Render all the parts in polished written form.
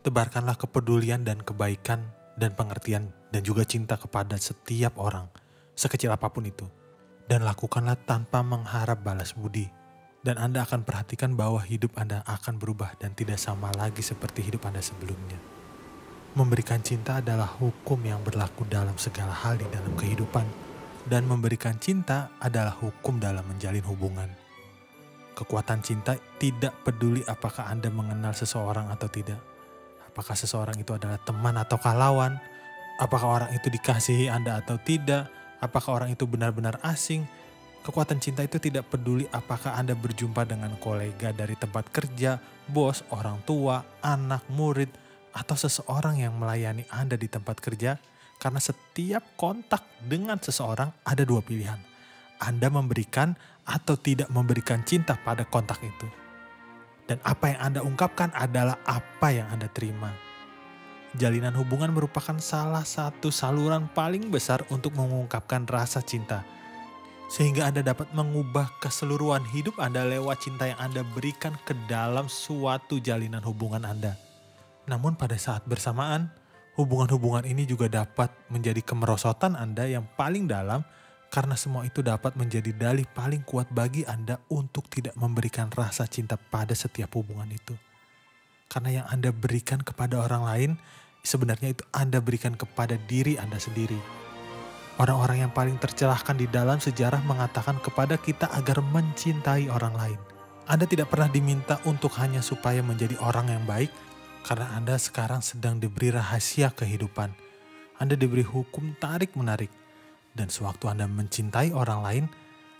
Tebarkanlah kepedulian dan kebaikan dan pengertian dan juga cinta kepada setiap orang, sekecil apapun itu. Dan lakukanlah tanpa mengharap balas budi. Dan Anda akan perhatikan bahwa hidup Anda akan berubah dan tidak sama lagi seperti hidup Anda sebelumnya. Memberikan cinta adalah hukum yang berlaku dalam segala hal di dalam kehidupan. Dan memberikan cinta adalah hukum dalam menjalin hubungan. Kekuatan cinta tidak peduli apakah Anda mengenal seseorang atau tidak. Apakah seseorang itu adalah teman atau lawan? Apakah orang itu dikasihi Anda atau tidak? Apakah orang itu benar-benar asing? Kekuatan cinta itu tidak peduli apakah Anda berjumpa dengan kolega dari tempat kerja, bos, orang tua, anak, murid, atau seseorang yang melayani Anda di tempat kerja. Karena setiap kontak dengan seseorang ada dua pilihan. Anda memberikan atau tidak memberikan cinta pada kontak itu. Dan apa yang Anda ungkapkan adalah apa yang Anda terima. Jalinan hubungan merupakan salah satu saluran paling besar untuk mengungkapkan rasa cinta. Sehingga Anda dapat mengubah keseluruhan hidup Anda lewat cinta yang Anda berikan ke dalam suatu jalinan hubungan Anda. Namun pada saat bersamaan, hubungan-hubungan ini juga dapat menjadi kemerosotan Anda yang paling dalam, karena semua itu dapat menjadi dalih paling kuat bagi Anda untuk tidak memberikan rasa cinta pada setiap hubungan itu. Karena yang Anda berikan kepada orang lain, sebenarnya itu Anda berikan kepada diri Anda sendiri. Orang-orang yang paling tercelahkan di dalam sejarah mengatakan kepada kita agar mencintai orang lain. Anda tidak pernah diminta untuk hanya supaya menjadi orang yang baik, karena Anda sekarang sedang diberi rahasia kehidupan. Anda diberi hukum tarik-menarik. Dan sewaktu Anda mencintai orang lain,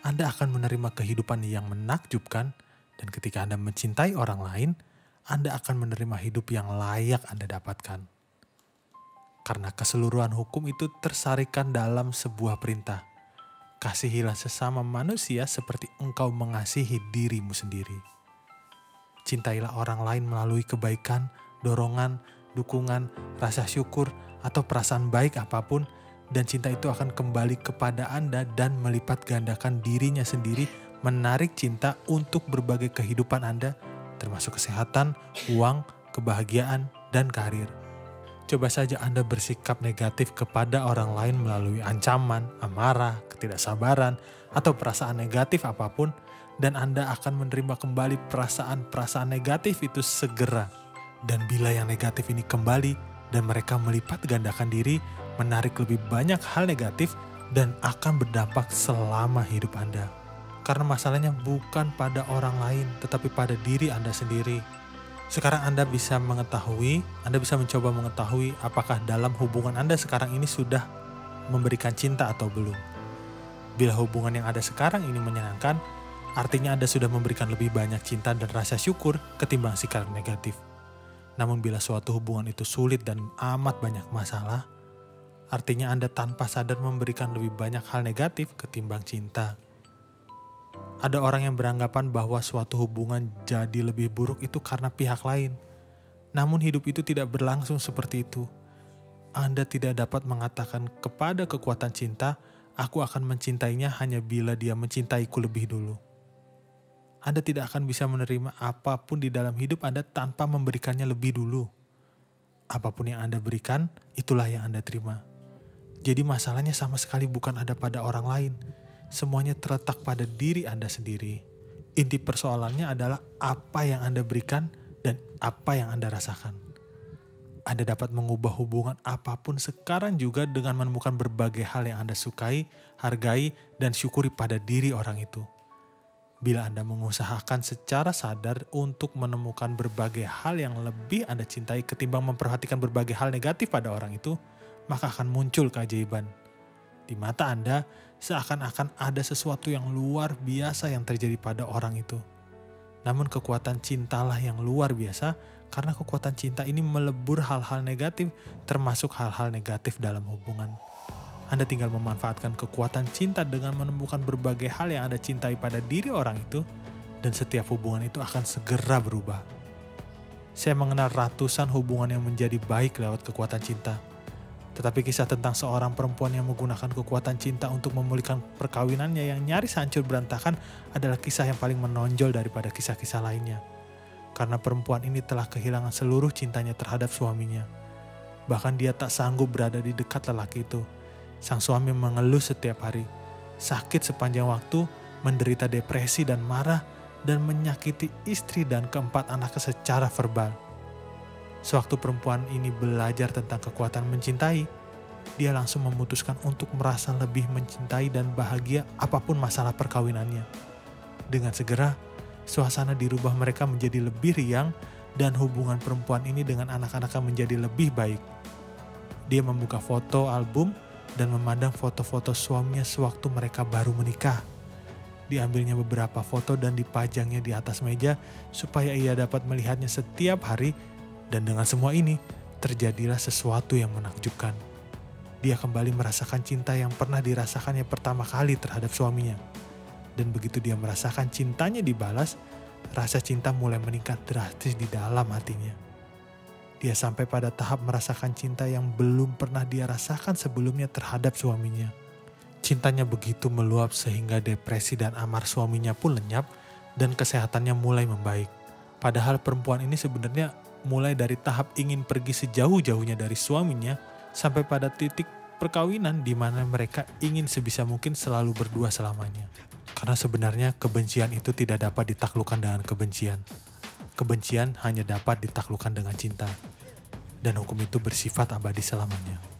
Anda akan menerima kehidupan yang menakjubkan. Dan ketika Anda mencintai orang lain, Anda akan menerima hidup yang layak Anda dapatkan. Karena keseluruhan hukum itu tersarikan dalam sebuah perintah. Kasihilah sesama manusia seperti engkau mengasihi dirimu sendiri. Cintailah orang lain melalui kebaikan, dorongan, dukungan, rasa syukur, atau perasaan baik apapun, dan cinta itu akan kembali kepada Anda dan melipat gandakan dirinya sendiri, menarik cinta untuk berbagai kehidupan Anda, termasuk kesehatan, uang, kebahagiaan, dan karir. Coba saja Anda bersikap negatif kepada orang lain melalui ancaman, amarah, ketidaksabaran, atau perasaan negatif apapun, dan Anda akan menerima kembali perasaan-perasaan negatif itu segera. Dan bila yang negatif ini kembali dan mereka melipat gandakan diri, menarik lebih banyak hal negatif dan akan berdampak selama hidup Anda. Karena masalahnya bukan pada orang lain, tetapi pada diri Anda sendiri. Sekarang Anda bisa mencoba mengetahui apakah dalam hubungan Anda sekarang ini sudah memberikan cinta atau belum. Bila hubungan yang ada sekarang ini menyenangkan, artinya Anda sudah memberikan lebih banyak cinta dan rasa syukur ketimbang sikap negatif. Namun bila suatu hubungan itu sulit dan amat banyak masalah, artinya Anda tanpa sadar memberikan lebih banyak hal negatif ketimbang cinta. Ada orang yang beranggapan bahwa suatu hubungan jadi lebih buruk itu karena pihak lain. Namun hidup itu tidak berlangsung seperti itu. Anda tidak dapat mengatakan kepada kekuatan cinta, aku akan mencintainya hanya bila dia mencintaiku lebih dulu. Anda tidak akan bisa menerima apapun di dalam hidup Anda tanpa memberikannya lebih dulu. Apapun yang Anda berikan, itulah yang Anda terima. Jadi masalahnya sama sekali bukan ada pada orang lain. Semuanya terletak pada diri Anda sendiri. Inti persoalannya adalah apa yang Anda berikan dan apa yang Anda rasakan. Anda dapat mengubah hubungan apapun sekarang juga dengan menemukan berbagai hal yang Anda sukai, hargai, dan syukuri pada diri orang itu. Bila Anda mengusahakan secara sadar untuk menemukan berbagai hal yang lebih Anda cintai ketimbang memperhatikan berbagai hal negatif pada orang itu, maka akan muncul keajaiban. Di mata Anda, seakan-akan ada sesuatu yang luar biasa yang terjadi pada orang itu. Namun kekuatan cintalah yang luar biasa, karena kekuatan cinta ini melebur hal-hal negatif, termasuk hal-hal negatif dalam hubungan. Anda tinggal memanfaatkan kekuatan cinta dengan menemukan berbagai hal yang Anda cintai pada diri orang itu, dan setiap hubungan itu akan segera berubah. Saya mengenal ratusan hubungan yang menjadi baik lewat kekuatan cinta. Tetapi kisah tentang seorang perempuan yang menggunakan kekuatan cinta untuk memulihkan perkawinannya yang nyaris hancur berantakan adalah kisah yang paling menonjol daripada kisah-kisah lainnya. karena perempuan ini telah kehilangan seluruh cintanya terhadap suaminya. Bahkan dia tak sanggup berada di dekat lelaki itu. Sang suami mengeluh setiap hari, sakit sepanjang waktu, menderita depresi dan marah, dan menyakiti istri dan keempat anaknya secara verbal. Sewaktu perempuan ini belajar tentang kekuatan mencintai, dia langsung memutuskan untuk merasa lebih mencintai dan bahagia apapun masalah perkawinannya. Dengan segera, suasana di rumah mereka menjadi lebih riang dan hubungan perempuan ini dengan anak-anaknya menjadi lebih baik. Dia membuka foto album dan memandang foto-foto suaminya sewaktu mereka baru menikah. Diambilnya beberapa foto dan dipajangnya di atas meja supaya ia dapat melihatnya setiap hari, dan dengan semua ini terjadilah sesuatu yang menakjubkan. Dia kembali merasakan cinta yang pernah dirasakannya pertama kali terhadap suaminya. Dan begitu dia merasakan cintanya dibalas, rasa cinta mulai meningkat drastis di dalam hatinya. Dia sampai pada tahap merasakan cinta yang belum pernah dia rasakan sebelumnya terhadap suaminya. Cintanya begitu meluap sehingga depresi dan amar suaminya pun lenyap dan kesehatannya mulai membaik. Padahal perempuan ini sebenarnya mulai dari tahap ingin pergi sejauh-jauhnya dari suaminya sampai pada titik perkawinan di mana mereka ingin sebisa mungkin selalu berdua selamanya. Karena sebenarnya kebencian itu tidak dapat ditaklukkan dengan kebencian. Kebencian hanya dapat ditaklukkan dengan cinta. Dan hukum itu bersifat abadi selamanya.